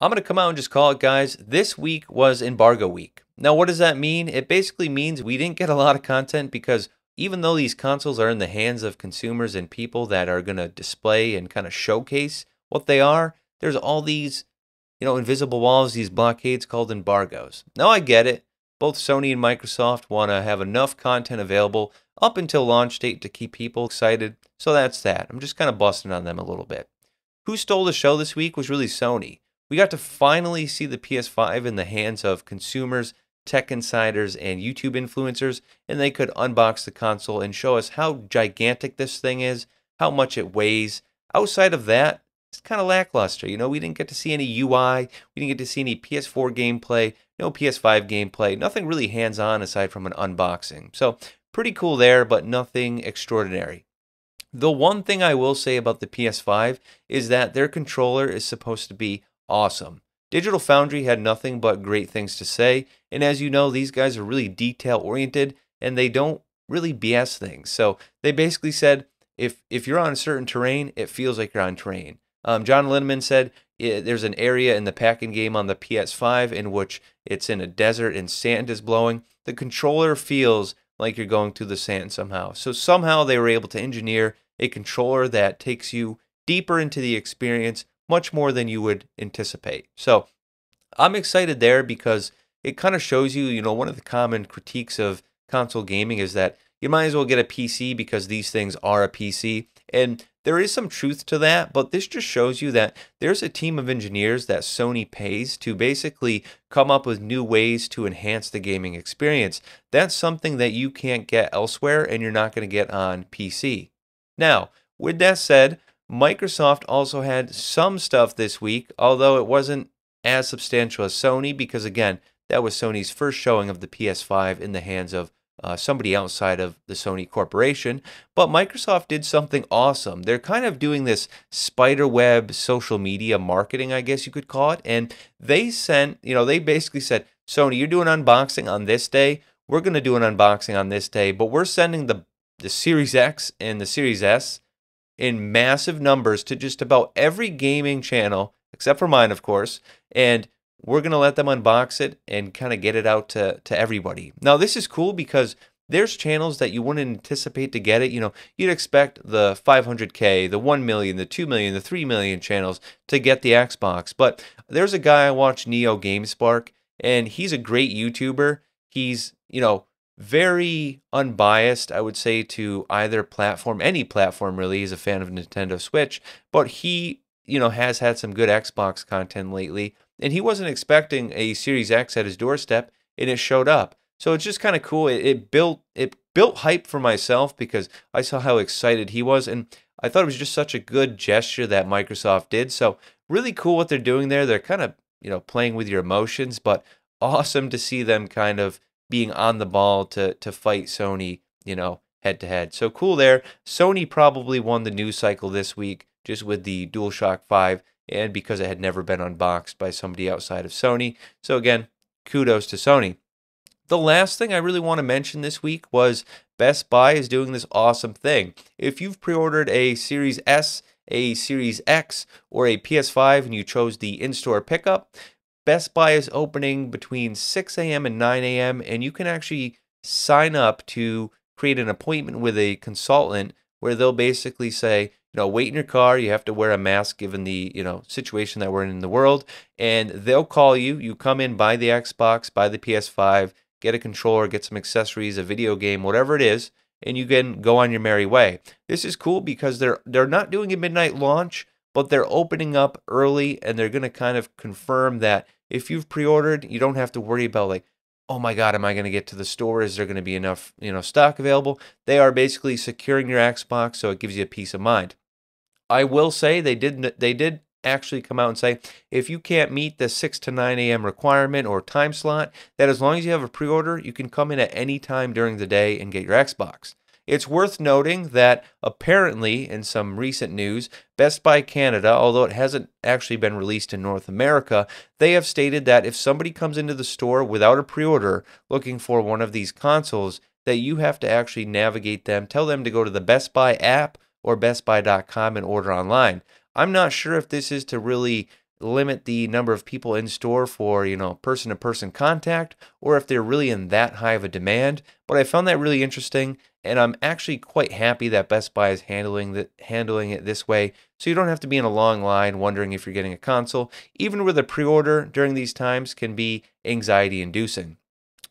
I'm going to come out and just call it, guys. This week was embargo week. Now, what does that mean? It basically means we didn't get a lot of content because even though these consoles are in the hands of consumers and people that are going to display and kind of showcase what they are, there's all these, invisible walls, these blockades called embargoes. Now, I get it. Both Sony and Microsoft want to have enough content available up until launch date to keep people excited. So that's that. I'm just kind of busting on them a little bit. Who stole the show this week was really Sony. We got to finally see the PS5 in the hands of consumers, tech insiders, and YouTube influencers, and they could unbox the console and show us how gigantic this thing is, how much it weighs. Outside of that, it's kind of lackluster. We didn't get to see any UI, we didn't get to see any PS4 gameplay, no PS5 gameplay, nothing really hands-on aside from an unboxing. So pretty cool there, but nothing extraordinary. The one thing I will say about the PS5 is that their controller is supposed to be awesome. Digital Foundry had nothing but great things to say, and as you know, these guys are really detail-oriented, and they don't really BS things. So they basically said, if you're on a certain terrain, it feels like you're on terrain. John Linneman said there's an area in the Pac-Man game on the PS5 in which it's in a desert and sand is blowing. The controller feels like you're going through the sand somehow. So somehow they were able to engineer a controller that takes you deeper into the experience, much more than you would anticipate. So I'm excited there because it kind of shows you, one of the common critiques of console gaming is that you might as well get a PC because these things are a PC. And there is some truth to that, but this just shows you that there's a team of engineers that Sony pays to basically come up with new ways to enhance the gaming experience. That's something that you can't get elsewhere and you're not going to get on PC. Now, with that said, Microsoft also had some stuff this week, although it wasn't as substantial as Sony because, again, that was Sony's first showing of the PS5 in the hands of somebody outside of the Sony corporation. But Microsoft did something awesome. They're kind of doing this spiderweb social media marketing, I guess you could call it. And they they basically said, Sony, you're doing unboxing on this day. We're going to do an unboxing on this day, but we're sending the Series X and the Series S in massive numbers to just about every gaming channel, except for mine, of course, and we're going to let them unbox it and kind of get it out to everybody. Now, this is cool because there's channels that you wouldn't anticipate to get it. You'd expect the 500K, the 1 million, the 2 million, the 3 million channels to get the Xbox. But there's a guy I watch, Neo GameSpark, and he's a great YouTuber. He's, very unbiased, I would say, to either platform, any platform really. He's a fan of Nintendo Switch, but he, has had some good Xbox content lately, and he wasn't expecting a Series X at his doorstep, and it showed up. So it's just kind of cool. It built hype for myself because I saw how excited he was, and I thought it was just such a good gesture that Microsoft did. So really cool what they're doing there. They're kind of, playing with your emotions, but awesome to see them kind of being on the ball to fight Sony, head to head. So cool there. Sony probably won the news cycle this week just with the DualShock 5 and because it had never been unboxed by somebody outside of Sony. So again, kudos to Sony. The last thing I really want to mention this week was Best Buy is doing this awesome thing. If you've pre-ordered a Series S, a Series X, or a PS5 and you chose the in-store pickup, Best Buy is opening between 6 a.m. and 9 a.m. and you can actually sign up to create an appointment with a consultant where they'll basically say, wait in your car. You have to wear a mask given the, situation that we're in the world. And they'll call you. You come in, buy the Xbox, buy the PS5, get a controller, get some accessories, a video game, whatever it is, and you can go on your merry way. This is cool because they're not doing a midnight launch, but they're opening up early and they're going to kind of confirm that if you've pre-ordered, you don't have to worry about like, oh my God, am I going to get to the store? Is there going to be enough, stock available? They are basically securing your Xbox, so it gives you a peace of mind. I will say they did actually come out and say if you can't meet the 6 to 9 a.m. requirement or time slot, that as long as you have a pre-order, you can come in at any time during the day and get your Xbox. It's worth noting that apparently, in some recent news, Best Buy Canada, although it hasn't actually been released in North America, they have stated that if somebody comes into the store without a pre-order looking for one of these consoles, that you have to actually navigate them, tell them to go to the Best Buy app or bestbuy.com and order online. I'm not sure if this is to really limit the number of people in store for, person-to-person contact, or if they're really in that high of a demand. But I found that really interesting, and I'm actually quite happy that Best Buy is handling it this way, so you don't have to be in a long line wondering if you're getting a console. Even with a pre-order during these times can be anxiety-inducing.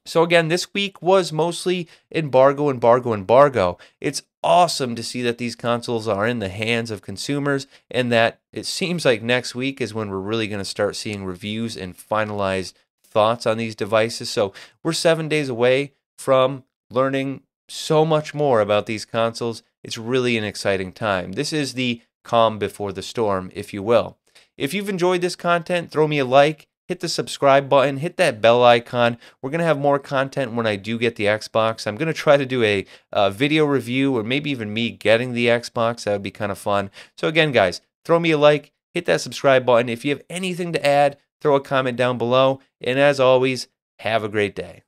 So again, this week was mostly embargo, embargo, embargo. It's awesome to see that these consoles are in the hands of consumers and that it seems like next week is when we're really going to start seeing reviews and finalized thoughts on these devices. So we're 7 days away from learning so much more about these consoles. It's really an exciting time. This is the calm before the storm, if you will. If you've enjoyed this content, throw me a like. Hit the subscribe button, hit that bell icon. We're going to have more content when I do get the Xbox. I'm going to try to do a video review or maybe even me getting the Xbox. That would be kind of fun. So again, guys, throw me a like, hit that subscribe button. If you have anything to add, throw a comment down below. And as always, have a great day.